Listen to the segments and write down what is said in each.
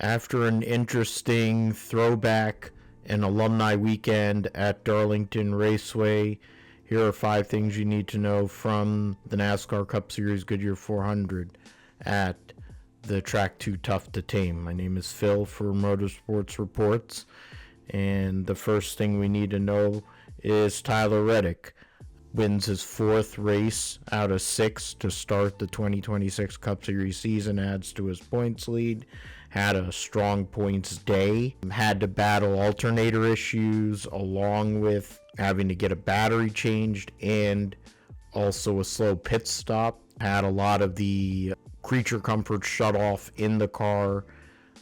After an interesting throwback and alumni weekend at Darlington Raceway, here are 5 things you need to know from the NASCAR Cup Series Goodyear 400 at the track Too Tough to Tame. My name is Phil for Motorsports Reports, and the first thing we need to know is Tyler Reddick wins his 4th race out of 6 to start the 2026 Cup Series season, adds to his points lead, had a strong points day, had to battle alternator issues along with having to get a battery changed and also a slow pit stop, had a lot of the creature comforts shut off in the car,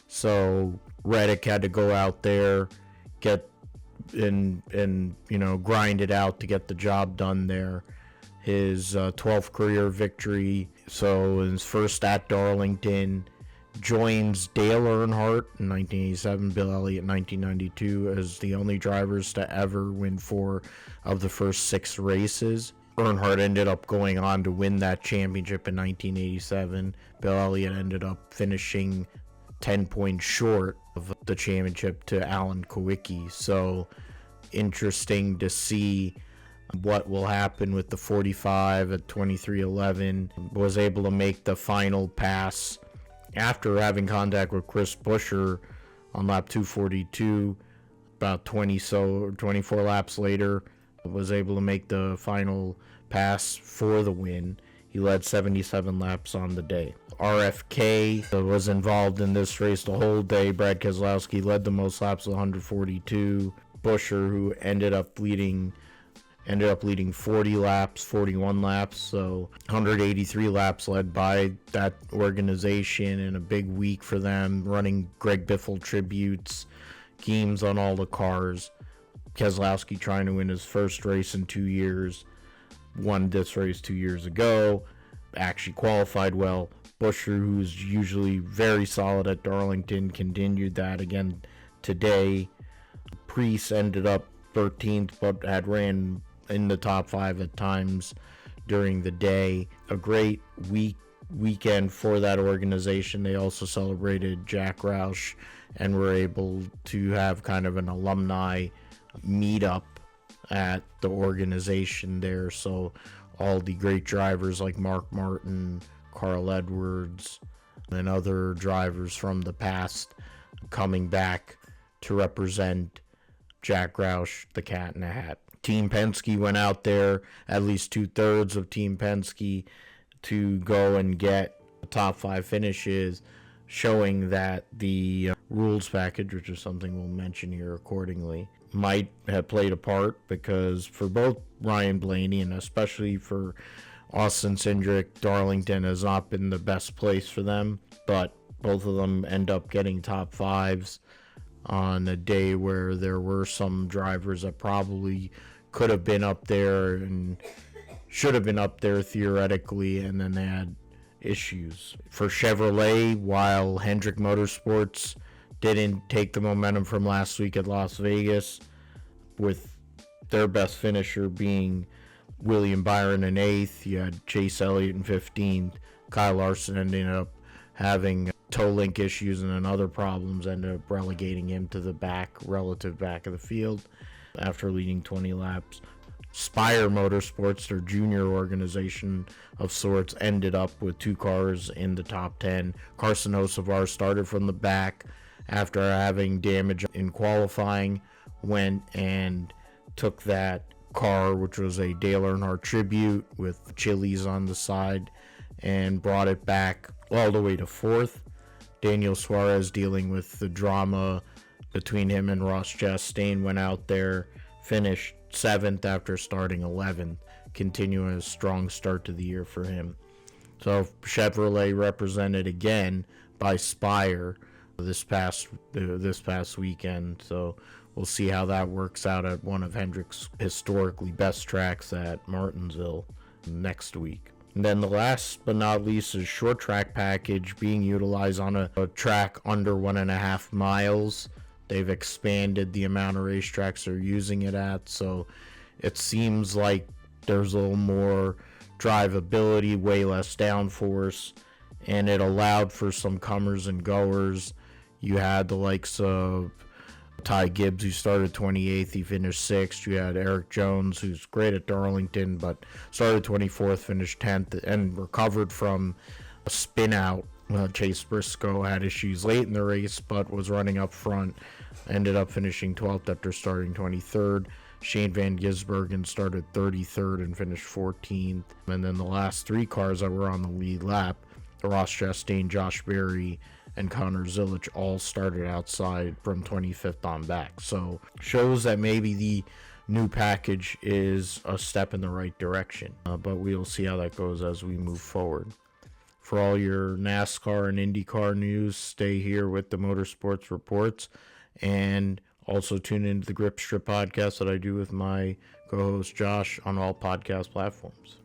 so Reddick had to go out there, get and grind it out to get the job done there. His 12th career victory, so his first at Darlington, joins Dale Earnhardt in 1987, Bill Elliott in 1992 as the only drivers to ever win 4 of the first 6 races. Earnhardt ended up going on to win that championship in 1987. Bill Elliott ended up finishing 10 points short of the championship to Alan Kowicki. So interesting to see what will happen with the 45 at 23:11. Was able to make the final pass after having contact with Chris Buescher on lap 242. About 24 laps later, was able to make the final pass for the win. He led 77 laps on the day. RFK was involved in this race the whole day. Brad Keselowski led the most laps with 142. Buescher, who ended up leading 41 laps, so 183 laps led by that organization, and a big week for them, running Greg Biffle tributes, games on all the cars. Keselowski trying to win his first race in 2 years, won this race 2 years ago, actually qualified well. Buescher, who's usually very solid at Darlington, continued that again today. Preece ended up 13th, but had ran in the top 5 at times during the day. A great weekend for that organization. They also celebrated Jack Roush and were able to have kind of an alumni meetup at the organization there. So all the great drivers like Mark Martin, Carl Edwards, and other drivers from the past coming back to represent Jack Roush, the Cat in the Hat. Team Penske went out there, at least 2/3 of Team Penske, to go and get the top 5 finishes, showing that the rules package, which is something we'll mention here accordingly, might have played a part, because for both Ryan Blaney and especially for Austin Cindric, Darlington has not been the best place for them, but both of them end up getting top 5s on a day where there were some drivers that probably could have been up there and should have been up there theoretically, and then they had issues. For Chevrolet, while Hendrick Motorsports didn't take the momentum from last week at Las Vegas, with their best finisher being William Byron in 8th, you had Chase Elliott in 15th, Kyle Larson ended up having toe link issues and then other problems, ended up relegating him to the relative back of the field after leading 20 laps. Spire Motorsports, their junior organization of sorts, ended up with 2 cars in the top 10. Carson Hocevar started from the back after having damage in qualifying, went and took that car, which was a Dale Earnhardt tribute with Chili's on the side, and brought it back all the way to 4th. Daniel Suarez, dealing with the drama between him and Ross Chastain, went out there, finished 7th after starting 11th, continuing a strong start to the year for him. So Chevrolet represented again by Spire this past weekend. So we'll see how that works out at one of Hendrick's historically best tracks at Martinsville next week. And then the last but not least is short track package being utilized on a track under 1.5 miles. They've expanded the amount of racetracks they're using it at, so it seems like there's a little more drivability, way less downforce, and it allowed for some comers and goers. You had the likes of Ty Gibbs, who started 28th, he finished 6th. You had Eric Jones, who's great at Darlington, but started 24th, finished 10th, and recovered from a spin out. Chase Briscoe had issues late in the race, but was running up front. Ended up finishing 12th after starting 23rd. Shane Van Gisbergen started 33rd and finished 14th. And then the last 3 cars that were on the lead lap, Ross Chastain, Josh Berry, and Connor Zilic, all started outside from 25th on back. So shows that maybe the new package is a step in the right direction. But we'll see how that goes as we move forward. For all your NASCAR and IndyCar news, stay here with the Motorsports Reports, and also tune into the Grip Strip podcast that I do with my co-host Josh on all podcast platforms.